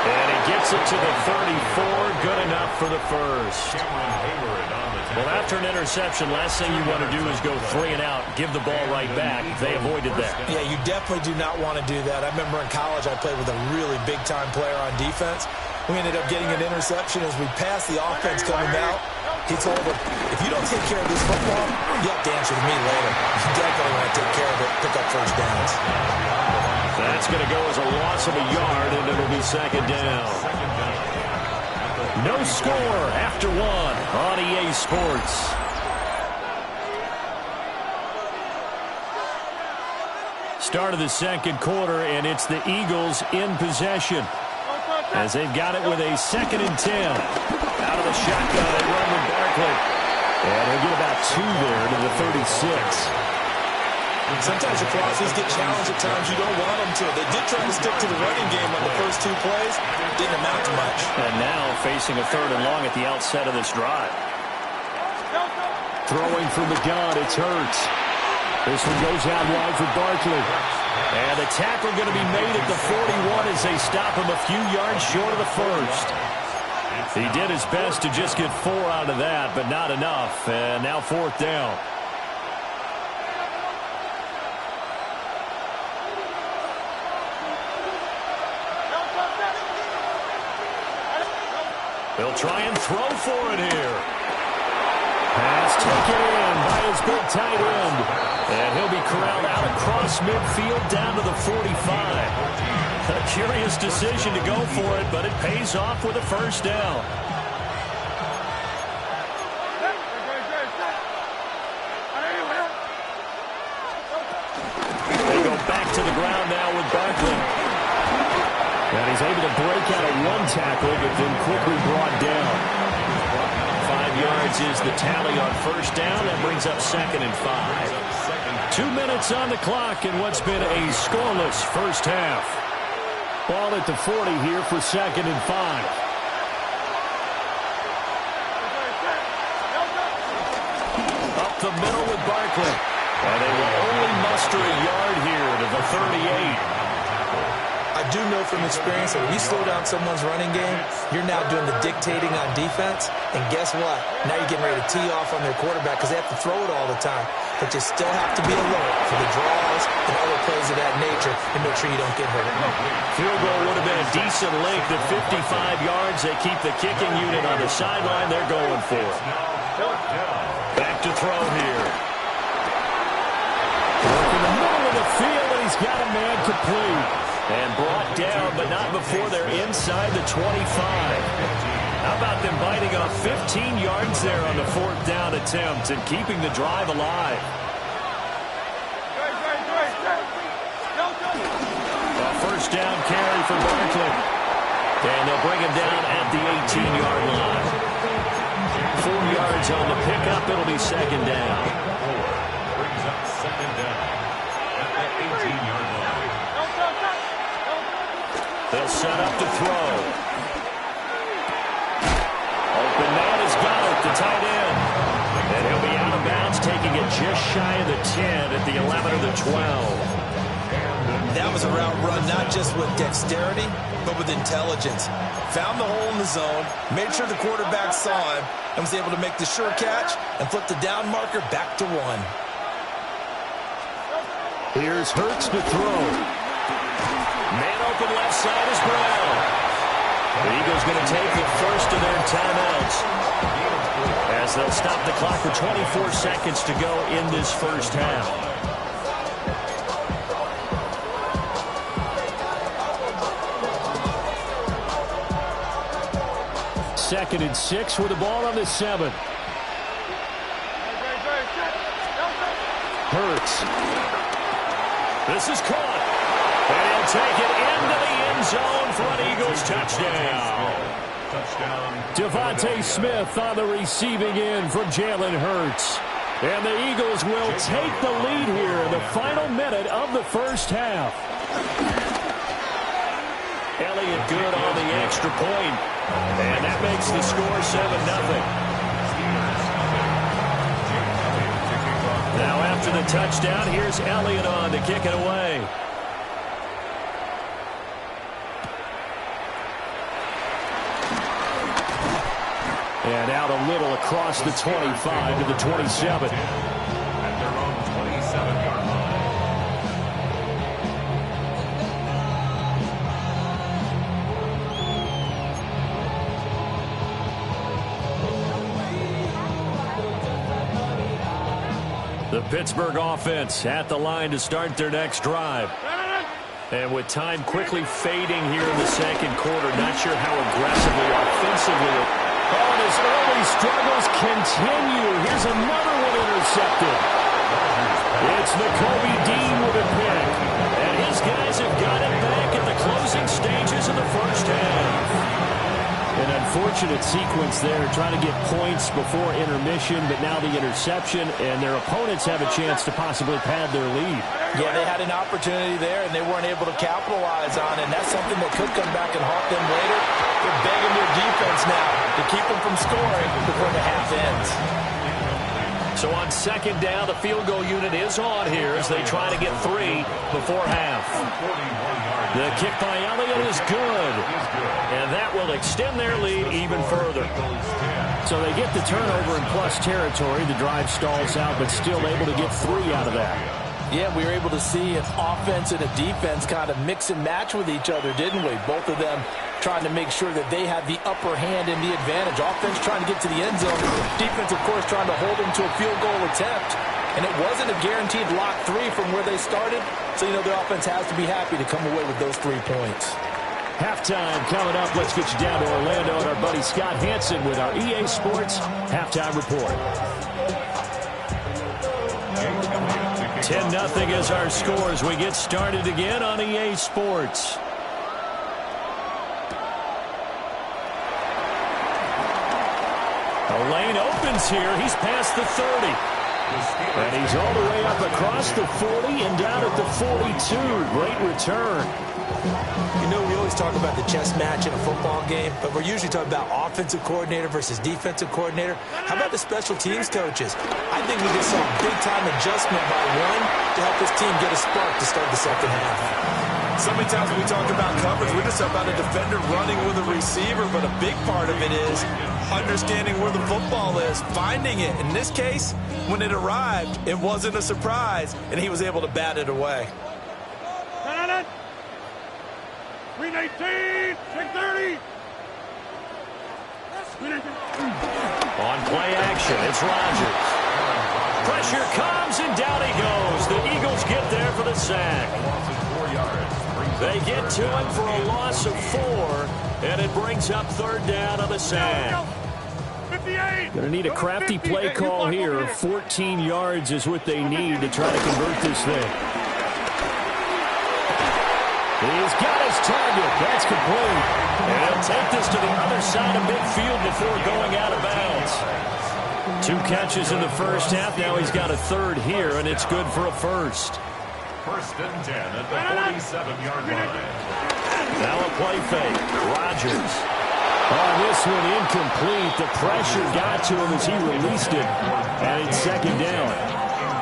And he gets it to the 34. Good enough for the first. Well, after an interception, last thing you want to do is go 3 and out, give the ball right back. They avoided that. Yeah, you definitely do not want to do that. I remember in college I played with a really big-time player on defense. We ended up getting an interception as we passed the offense coming out. He told him, if you don't take care of this football, you have to answer to me later. You definitely want to take care of it, pick up first downs. That's going to go as a loss of a yard, and it'll be second down. No score after 1 on EA Sports. Start of the second quarter, and it's the Eagles in possession as they've got it with a second and 10. Out of the shotgun, they run with Barkley. And he'll get about 2 there to the 36. Sometimes your crosses get challenged at times you don't want them to. They did try to stick to the running game on the first 2 plays. Didn't amount to much. And now facing a third and long at the outset of this drive. Throwing from the gun, it's Hurts. This one goes out wide for Barkley. And the tackle going to be made at the 41 as they stop him a few yards short of the first. He did his best to just get 4 out of that, but not enough. And now 4th down. They'll try and throw for it here. Pass taken in by his big tight end. And he'll be corralled out across midfield down to the 45. A curious decision to go for it, but it pays off with a first down. They go back to the ground now with Barkley. And he's able to break out of one tackle, but then quickly brought down. 5 yards is the tally on first down. That brings up 2nd and 5. 2 minutes on the clock in what's been a scoreless first half. Ball at the 40 here for 2nd and 5. Up the middle with Barkley. And they will only muster a yard here to the 38. I do know from experience that when you slow down someone's running game, you're now doing the dictating on defense. And guess what? Now you're getting ready to tee off on their quarterback because they have to throw it all the time. But you still have to be alert for the draws and other plays of that nature and make sure you don't get hurt. Field goal would have been a decent length at 55 yards. They keep the kicking unit on the sideline. They're going for it. Back to throw here. In the middle of the field, and he's got a man complete. And brought down, but not before they're inside the 25. How about them biting off 15 yards there on the 4th down attempt and keeping the drive alive? A first down carry for Barkley. And they'll bring him down at the 18-yard line. 4 yards on the pickup. It'll be 2nd down. Brings up 2nd down at the 18-yard line. They'll set up to throw. Open man has got it, the tight end. And he'll be out of bounds, taking it just shy of the 10 at the 11 or the 12. That was a route run not just with dexterity, but with intelligence. Found the hole in the zone, made sure the quarterback saw him, and was able to make the sure catch and flip the down marker back to 1. Here's Hurts to throw. Man open left side is Brown. The Eagles going to take the first of their timeouts as they'll stop the clock with 24 seconds to go in this first half. Second and 6 with the ball on the 7. Hurts. This is caught. And he'll take it into the end zone for an Eagles touchdown. Devontae Smith on the receiving end from Jalen Hurts. And the Eagles will take the lead here in the final minute of the first half. Elliott good on the extra point. And that makes the score 7-0. Now after the touchdown, here's Elliott on to kick it away. And out a little across the 25 to the 27. At their own 27-yard line. The Pittsburgh offense at the line to start their next drive. And with time quickly fading here in the second quarter, not sure how aggressively, offensively. Oh, and his early struggles continue. Here's another one intercepted. It's Nakobe Dean with a pick. And his guys have got it back at the closing stages of the first half. An unfortunate sequence there, trying to get points before intermission, but now the interception, and their opponents have a chance to possibly pad their lead. Yeah, they had an opportunity there, and they weren't able to capitalize on it, and that's something that could come back and haunt them later. They're begging their defense now to keep them from scoring before the half ends. So on second down, the field goal unit is on here as they try to get 3 before half. The kick by Elliott is good, and that will extend their lead even further. So they get the turnover in plus territory. The drive stalls out, but still able to get 3 out of that. Yeah, we were able to see an offense and a defense kind of mix and match with each other, didn't we? Both of them trying to make sure that they had the upper hand and the advantage. Offense trying to get to the end zone. Defense, of course, trying to hold them to a field goal attempt. And it wasn't a guaranteed lock 3 from where they started. So, you know, the offense has to be happy to come away with those 3 points. Halftime coming up. Let's get you down to Orlando and our buddy Scott Hansen with our EA Sports Halftime Report. 10-0 is our score as we get started again on EA Sports. The lane opens here. He's past the 30. And he's all the way up across the 40 and down at the 42. Great return. You know, we always talk about the chess match in a football game, but we're usually talking about offensive coordinator versus defensive coordinator. How about the special teams coaches? I think we just saw a big-time adjustment by one to help this team get a spark to start the second half. So many times when we talk about coverage, we just talk about a defender running with a receiver, but a big part of it is understanding where the football is, finding it. In this case, when it arrived, it wasn't a surprise, and he was able to bat it away. Green 18, 630. On play action, it's Rodgers. Pressure comes, and down he goes. The Eagles get there for the sack. They get to him for a loss of 4, and it brings up 3rd down on the sack. Going to need a crafty play call here. 14 yards is what they need to try to convert this thing. He's got his target. That's complete. And he'll take this to the other side of midfield before going out of bounds. 2 catches in the first half. Now he's got a 3rd here, and it's good for a first. 1st and 10 at the 47-yard line. Now a play fake. Rodgers. On this one, incomplete. The pressure got to him as he released it. And it's 2nd down.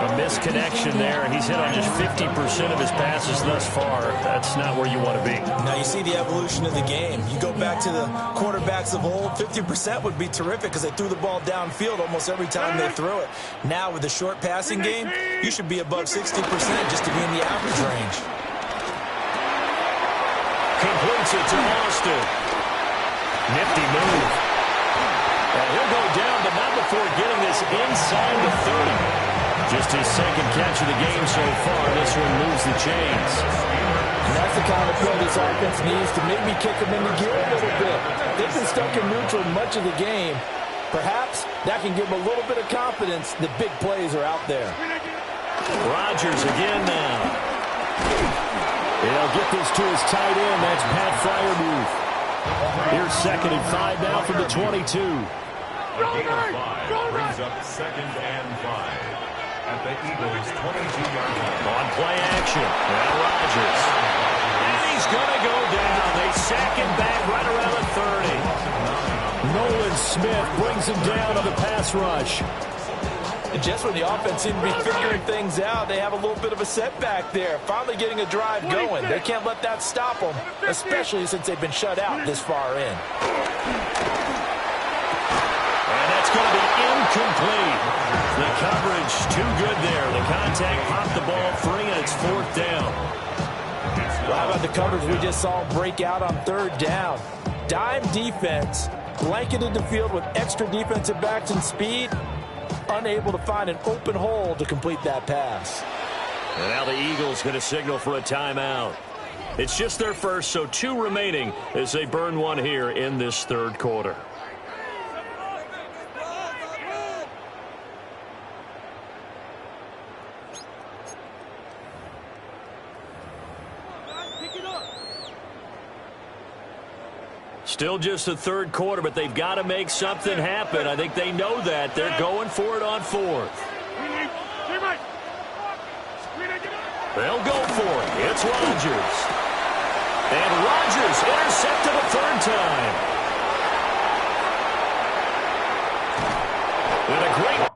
A misconnection there. He's hit on just 50% of his passes thus far. That's not where you want to be. Now you see the evolution of the game. You go back to the quarterbacks of old, 50% would be terrific because they threw the ball downfield almost every time they threw it. Now with the short passing game, you should be above 60% just to be in the average range. Completes it to Austin. Nifty move. And he'll go down, but not before getting this inside the 30. Just his 2nd catch of the game so far. This one moves the chains. And that's the kind of play this offense needs to maybe kick them into gear a little bit. They've been stuck in neutral much of the game. Perhaps that can give them a little bit of confidence that big plays are out there. Rodgers again now. He'll get this to his tight end. That's Pat Freiermuth. Here's 2nd and 5 now from the 22. Gain of 5 brings up 2nd and 5. At the Eagles' 22-yard line. On play action. Now Rodgers. And he's going to go down. They sack him back right around the 30. Nolan Smith brings him down on the pass rush. And just when the offense seemed to be figuring things out, they have a little bit of a setback there. Finally getting a drive going. They can't let that stop them, especially since they've been shut out this far in. And that's going to be incomplete. The coverage too good there. The contact popped the ball free, and it's 4th down. Well, how about the coverage we just saw break out on 3rd down? Dime defense, blanketed the field with extra defensive backs and speed, unable to find an open hole to complete that pass. And now the Eagles going to signal for a timeout. It's just their first, so 2 remaining as they burn one here in this 3rd quarter. Still just the 3rd quarter, but they've got to make something happen. I think they know that. They're going for it on 4th. They'll go for it. It's Rodgers. And Rodgers intercepted a 3rd time. With a great...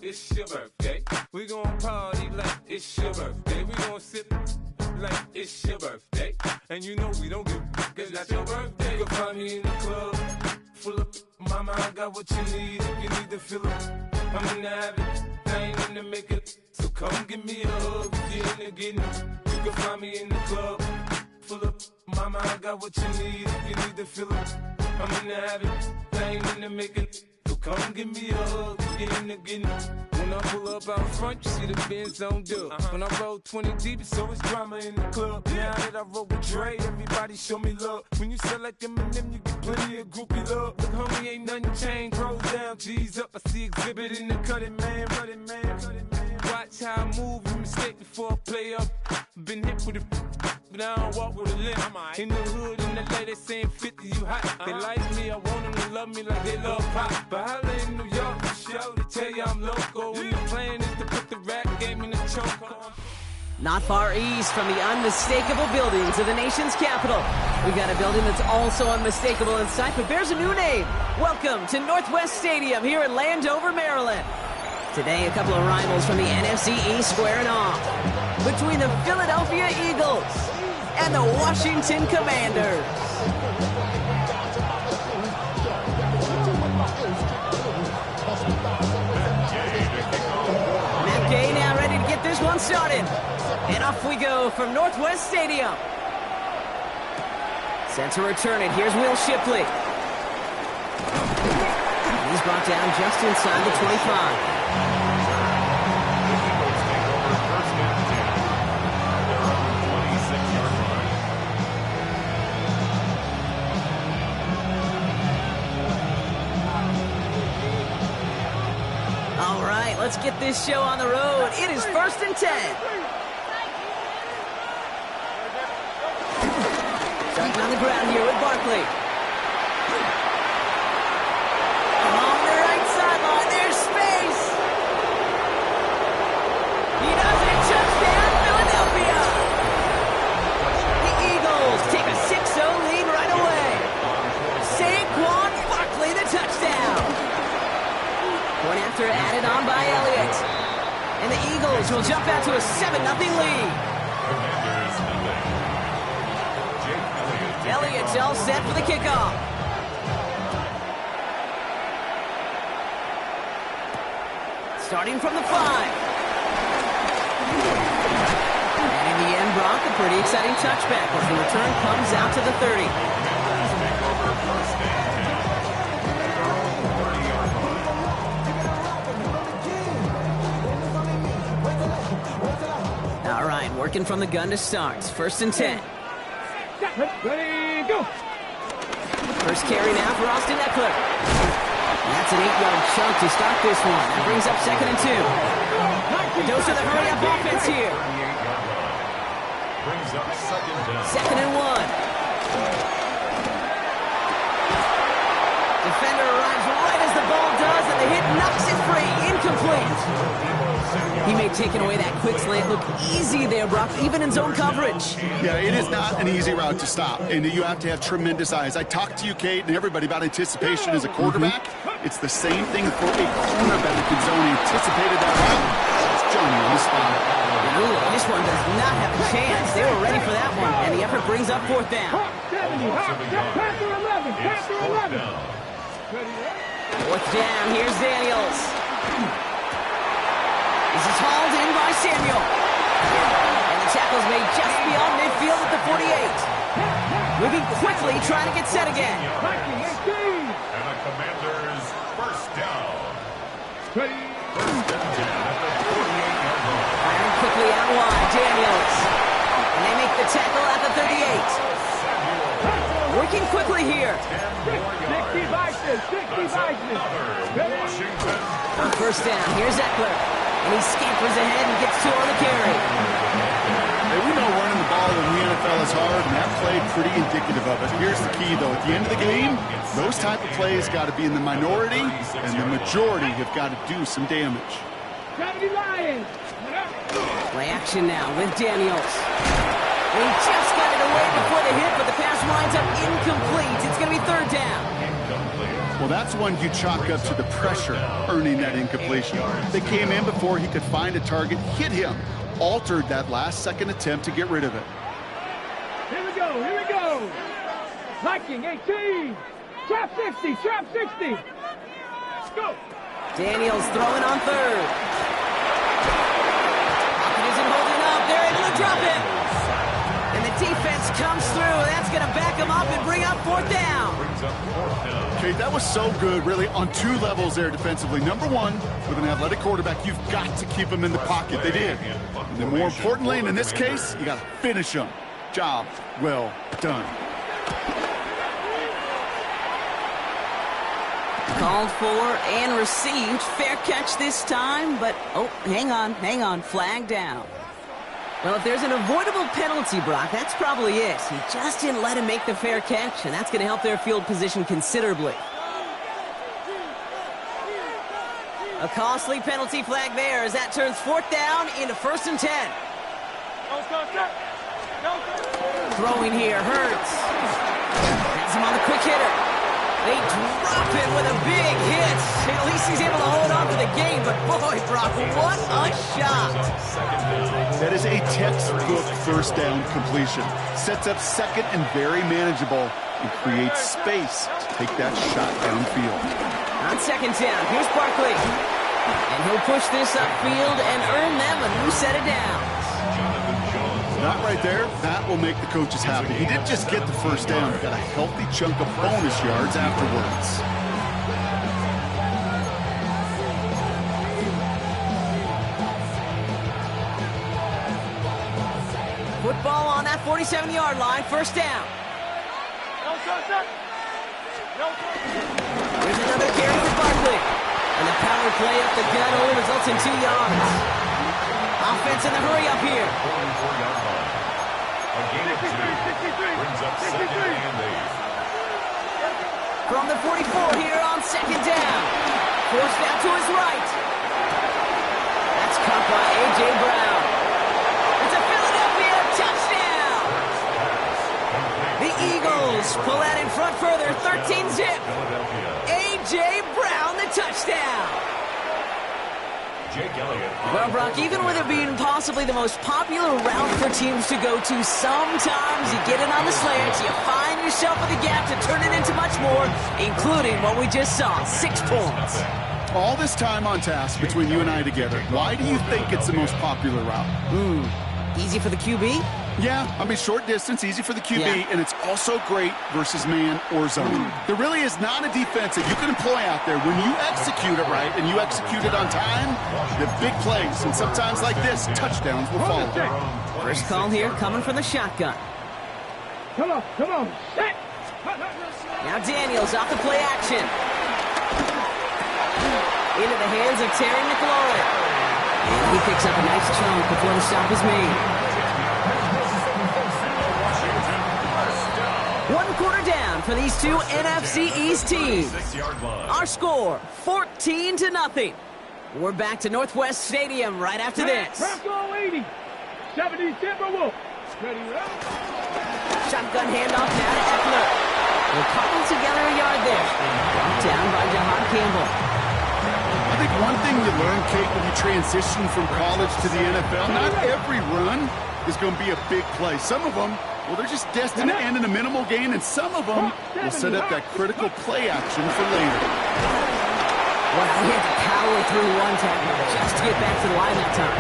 It's your birthday. We gon' party like it's your birthday. We gon' sip like it's your birthday. And you know we don't give cause that's your birthday. You can find me in the club, full of mama, I got what you need if you need to fill up. I'm in the habit, I ain't in the makeup. So come give me a hug if you're in the getting. You can find me in the club, full of mama, I got what you need if you need to fill up. I'm in the habit, I ain't in the makeup. So come give me a hug if you're in the getting. When I pull up out front, you see the Benz on dub. When I roll 20 deep, it's always drama in the club. Now that I roll with Dre, everybody show me love. When you sell like Eminem, you get plenty of groupie love. Look, homie, ain't nothing changed. Roll down, G's up. I see exhibit in the cutting, man. Running, man. Watch how I move and mistake before I play up. Been hit with a but I don't walk with a limp. In the hood, in the LA, they saying 50, you hot. They like me, I want them to love me like they love pop. But holla in New York, for show, they tell you I'm local. And the plan is to put the rap game in the choke. Not far east from the unmistakable buildings of the nation's capital, we've got a building that's also unmistakable inside, but bears a new name. Welcome to Northwest Stadium here in Landover, Maryland. Today, a couple of rivals from the NFC East squaring off between the Philadelphia Eagles and the Washington Commanders. Matt Gay now ready to get this one started. And off we go from Northwest Stadium. Set to return it. Here's Will Shipley. He's brought down just inside the 25. Let's get this show on the road. It is 1st and 10. Starting on the ground here with Barkley. On the right sideline, there's space. He does it. Touchdown, Philadelphia. The Eagles take a 6-0 lead right away. Saquon Barkley, the touchdown. One after added on by Elliott. And the Eagles will jump out to a 7-0 lead. Elliott's all set for the kickoff. Starting from the 5. And in the end, Brock, a pretty exciting touchback as the return comes out to the 30. All right, working from the gun to start. 1st and 10. Ready, go. First carry now for Austin Eckler. That's an 8-yard chunk to start this one. That brings up 2nd and 2. A dose of the hurry-up offense here. Brings up 2nd down. 2nd and 1. Defender arrives right as the ball does, and the hit knocks it free. Incomplete. He may have taken away that quick slant. Look easy there, Brock, even in zone coverage. Yeah, it is not an easy route to stop, and you have to have tremendous eyes. I talked to you, Kate, and everybody about anticipation as a quarterback. It's the same thing for a cornerback in zone. Anticipated that route. It's Johnny on the spot. Ooh, this one does not have a chance. They were ready for that one, and the effort brings up 4th down. Panther 11, Panther 11. 4th down, here's Daniels. This is hauled in by Samuel. And the tackle's made just beyond midfield at the 48. Moving quickly, trying to get set again. And the Commanders' 1st down. 1st and 10 at the 48-yard line. Firing quickly out wide, Daniels. And they make the tackle at the 38. Working quickly here. 60 Vikings, 60 Vikings. Washington. On 1st down, here's Eckler. And he scampers ahead and gets 2 on the carry. Hey, we know running the ball in the NFL is hard, and that play pretty indicative of it. Here's the key, though. At the end of the game, those type of plays got to be in the minority, and the majority have got to do some damage. 70 Lions. Play action now with Daniels. And he just got it away before the hit, but the pass winds up incomplete. It's going to be 3rd down. Well, that's one you chalk up to the pressure earning that incompletion. They came in before he could find a target, hit him. altered that last-second attempt to get rid of it. Here we go, here we go. Viking 18, trap 60, trap 60. Let's go. Daniels throwing on third. It isn't holding up. They're able to drop it. And the defense comes through. That's going to back them up and bring up fourth down. Okay, that was so good, really, on two levels there defensively. Number one, with an athletic quarterback, you've got to keep him in the pocket. They did. And then more importantly, and in this case, you got to finish him. Job well done. Called for and received. Fair catch this time, but, oh, hang on. Flag down. Well, if there's an avoidable penalty, Brock, that's probably it. He just didn't let him make the fair catch, and that's going to help their field position considerably. A costly penalty flag there as that turns fourth down into 1st and 10. Throwing here, Hurts. Has him on the quick hitter. They drop it with a big hit. At least he's able to hold on for the game, but boy, Brock, what a shot. That is a textbook first down completion. Sets up second and very manageable and creates space to take that shot downfield. On 2nd down, here's Barkley. And he'll push this upfield and earn them a new set of downs. That right there, that will make the coaches happy. He didn't just get the first down. He got a healthy chunk of bonus yards afterwards. Football on that 47-yard line, 1st down. Here's another carry for Barkley. And the power play up the gut only results in 2 yards. Offense in the hurry up here. A gain of 2 brings up 2nd and 8. From the 44 here on 2nd down. Forced out to his right. That's caught by A.J. Brown. It's a Philadelphia touchdown. The Eagles pull out in front further, 13-zip. A.J. Brown, the touchdown. Well, Brock, even with it being possibly the most popular route for teams to go to, sometimes you get it on the slants, you find yourself with a gap to turn it into much more, including what we just saw, 6 points. All this time on task between you and I together, why do you think it's the most popular route? Easy for the QB? Yeah, I mean, short distance, easy for the QB, and it's also great versus man or zone. There really is not a defense that you can employ out there. When you execute it right and you execute it on time, the big plays, and sometimes like this, touchdowns will follow. First call here coming from the shotgun. Come on, set. Now Daniels off the play action. Into the hands of Terry McLaurin. And he picks up a nice chunk before the stop is made. 1 quarter down for these two NFC East teams. Our score, 14-0. We're back to Northwest Stadium right after this. Bronco 80, 70 Timberwolves. Ready, Shotgun handoff now to Eckler. We'll cobble together a yard there. Brought down by Jahan Campbell. I think one thing you learn, Kate, when you transition from college to the NFL, not every run is going to be a big play. Some of them, well, they're just destined to end in a minimal gain, and some of them will set up that critical play action for later. Wow, he had to power through one tackle just to get back to the line that time.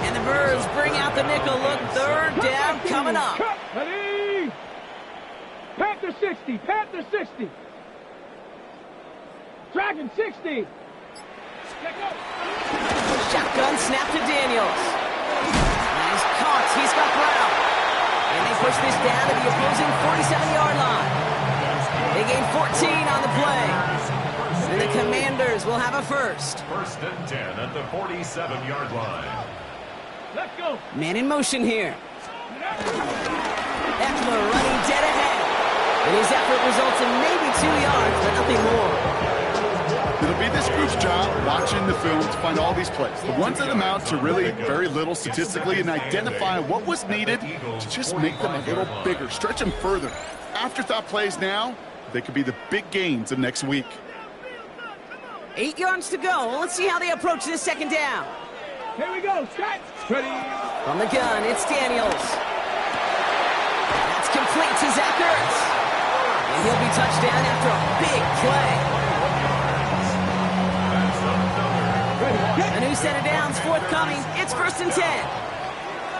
And the Birds bring out the nickel look. 3rd down coming up. Panther 60, Panther 60. Dragon 60. Shotgun snap to Daniels. He's caught. He's got Brown. And they push this down to the opposing 47-yard line. They gain 14 on the play. And the Commanders will have a first. 1st and 10 at the 47-yard line. Let's go. Man in motion here. Eckler running dead ahead. And his effort results in maybe 2 yards, but nothing more. It'll be this group's job watching the film to find all these plays. The ones that amount to really very little statistically and identify what was needed to just make them a little bigger, stretch them further. Afterthought plays now, they could be the big gains of next week. 8 yards to go. Let's see how they approach this second down. Here we go. Set. Ready. From the gun, it's Daniels. That's complete to Zach Ertz. And he'll be touched down after a big play. A new set of downs forthcoming. It's 1st and 10.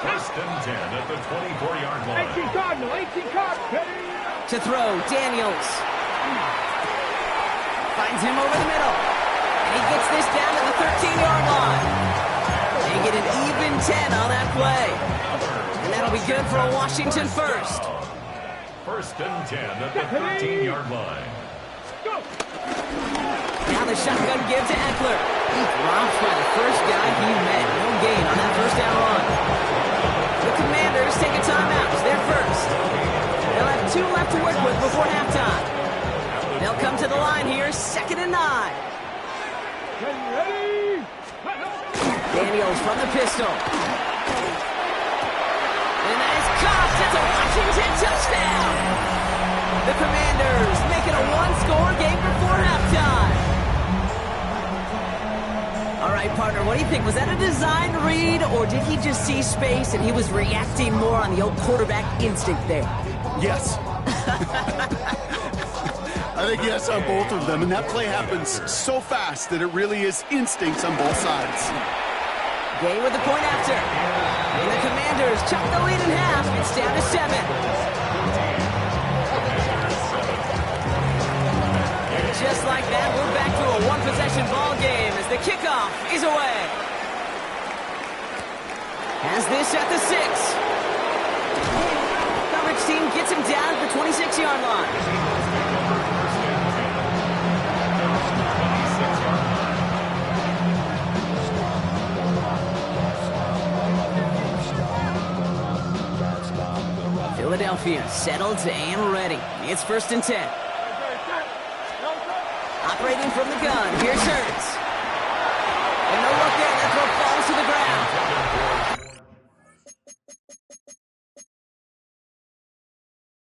1st and 10 at the 24-yard line. 18 Cardinal. 18 Cardinal. To throw, Daniels. Finds him over the middle. And he gets this down to the 13-yard line. They get an even 10 on that play. And that'll be good for a Washington first. 1st and 10 at the 13-yard line. Go. Now the shotgun give to Eckler. He drops by the first guy he met. No gain on that first down run. The Commanders take a timeout. They're first. They'll have 2 left to work with before halftime. They'll come to the line here, 2nd and 9. Ready. Daniels from the pistol. And that is caught. That's a Washington touchdown. The Commanders making a 1-score game before halftime. All right, partner, what do you think? Was that a design read, or did he just see space and he was reacting more on the old quarterback instinct there? Yes. I think yes on both of them, and that play happens so fast that it really is instincts on both sides. Gay with the point after. And the Commanders chop the lead in half. It's down to 7. And just like that, we're back to a one-possession ball game as the kickoff is away. Has this at the 6. Coverage team gets him down at the 26-yard line. Philadelphia settled and ready. It's 1st and 10. Operating from the gun. Here's Ertz.